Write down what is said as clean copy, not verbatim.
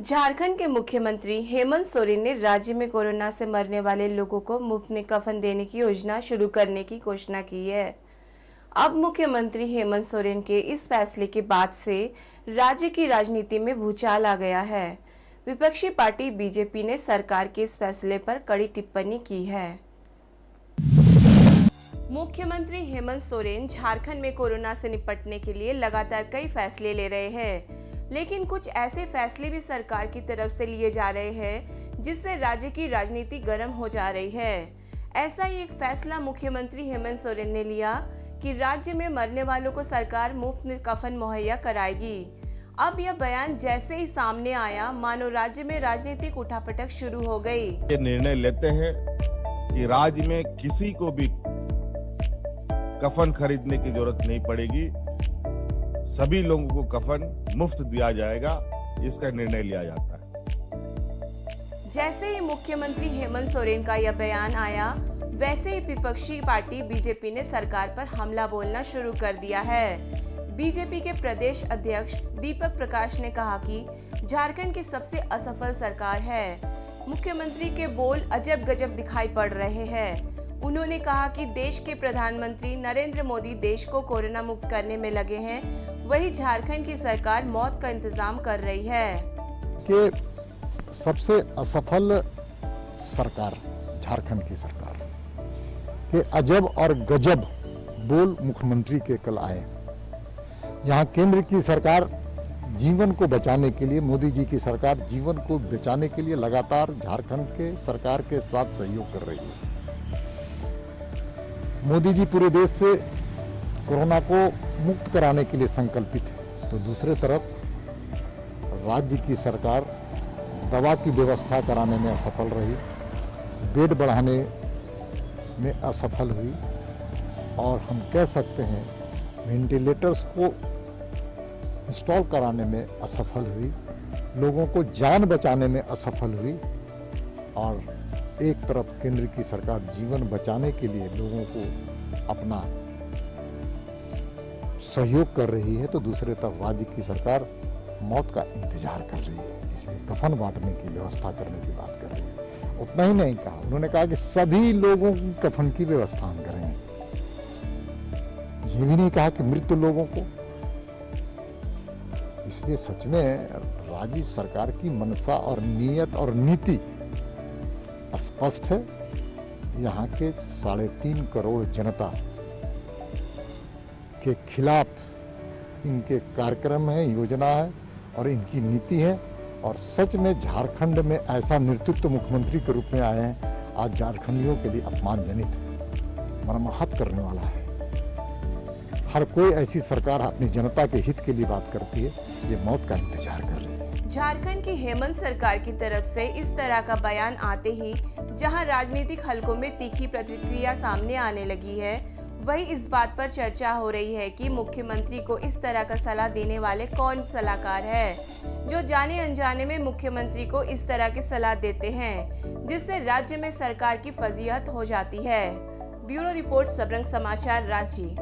झारखंड के मुख्यमंत्री हेमंत सोरेन ने राज्य में कोरोना से मरने वाले लोगों को मुफ्त में कफन देने की योजना शुरू करने की घोषणा की है। अब मुख्यमंत्री हेमंत सोरेन के इस फैसले के बाद से राज्य की राजनीति में भूचाल आ गया है। विपक्षी पार्टी बीजेपी ने सरकार के इस फैसले पर कड़ी टिप्पणी की है। मुख्यमंत्री हेमंत सोरेन झारखंड में कोरोना से निपटने के लिए लगातार कई फैसले ले रहे हैं, लेकिन कुछ ऐसे फैसले भी सरकार की तरफ से लिए जा रहे हैं जिससे राज्य की राजनीति गर्म हो जा रही है। ऐसा ही एक फैसला मुख्यमंत्री हेमंत सोरेन ने लिया कि राज्य में मरने वालों को सरकार मुफ्त में कफन मुहैया कराएगी। अब यह बयान जैसे ही सामने आया, मानो राज्य में राजनीतिक उठापटक शुरू हो गई। ये निर्णय लेते हैं कि राज्य में किसी को भी कफन खरीदने की जरूरत नहीं पड़ेगी, सभी लोगों को कफन मुफ्त दिया जाएगा, इसका निर्णय लिया जाता है। जैसे ही मुख्यमंत्री हेमंत सोरेन का यह बयान आया, वैसे ही विपक्षी पार्टी बीजेपी ने सरकार पर हमला बोलना शुरू कर दिया है। बीजेपी के प्रदेश अध्यक्ष दीपक प्रकाश ने कहा कि झारखंड की सबसे असफल सरकार है। मुख्यमंत्री के बोल अजब गजब दिखाई पड़ रहे हैं। उन्होंने कहा कि देश के प्रधानमंत्री नरेंद्र मोदी देश को कोरोना मुक्त करने में लगे हैं, वही झारखंड की सरकार मौत का इंतजाम कर रही है। कि सबसे असफल सरकार झारखंड की सरकार के अजब और गजब बोल मुख्यमंत्री के कल आए। यहाँ केंद्र की सरकार जीवन को बचाने के लिए, मोदी जी की सरकार जीवन को बचाने के लिए लगातार झारखंड के सरकार के साथ सहयोग कर रही है। मोदी जी पूरे देश से कोरोना को मुक्त कराने के लिए संकल्पित है, तो दूसरे तरफ राज्य की सरकार दवा की व्यवस्था कराने में असफल रही, बेड बढ़ाने में असफल हुई और हम कह सकते हैं वेंटिलेटर्स को इंस्टॉल कराने में असफल हुई, लोगों को जान बचाने में असफल हुई। और एक तरफ केंद्र की सरकार जीवन बचाने के लिए लोगों को अपना सहयोग कर रही है, तो दूसरे तरफ राज्य की सरकार मौत का इंतजार कर रही है, इसलिए कफन बांटने की व्यवस्था करने की बात कर रही है। उतना ही नहीं कहा, उन्होंने कहा कि सभी लोगों की कफन की व्यवस्था हम करेंगे। ये भी नहीं कहा कि मृत लोगों को। इसलिए सच में राज्य सरकार की मनसा और नीयत और नीति स्पष्ट है। यहाँ के 3.5 करोड़ जनता के खिलाफ इनके कार्यक्रम है, योजना है और इनकी नीति है। और सच में झारखंड में ऐसा नेतृत्व मुख्यमंत्री के रूप में आए हैं, आज झारखंडियों के लिए अपमानजनित है, मर्माहत करने वाला है। हर कोई ऐसी सरकार अपनी जनता के हित के लिए बात करती है, ये मौत का इंतजार कर रही है। झारखंड की हेमंत सरकार की तरफ से इस तरह का बयान आते ही जहां राजनीतिक हलकों में तीखी प्रतिक्रिया सामने आने लगी है, वही इस बात पर चर्चा हो रही है कि मुख्यमंत्री को इस तरह का सलाह देने वाले कौन सलाहकार है, जो जाने अनजाने में मुख्यमंत्री को इस तरह की सलाह देते हैं, जिससे राज्य में सरकार की फजीहत हो जाती है। ब्यूरो रिपोर्ट, सबरंग समाचार, रांची।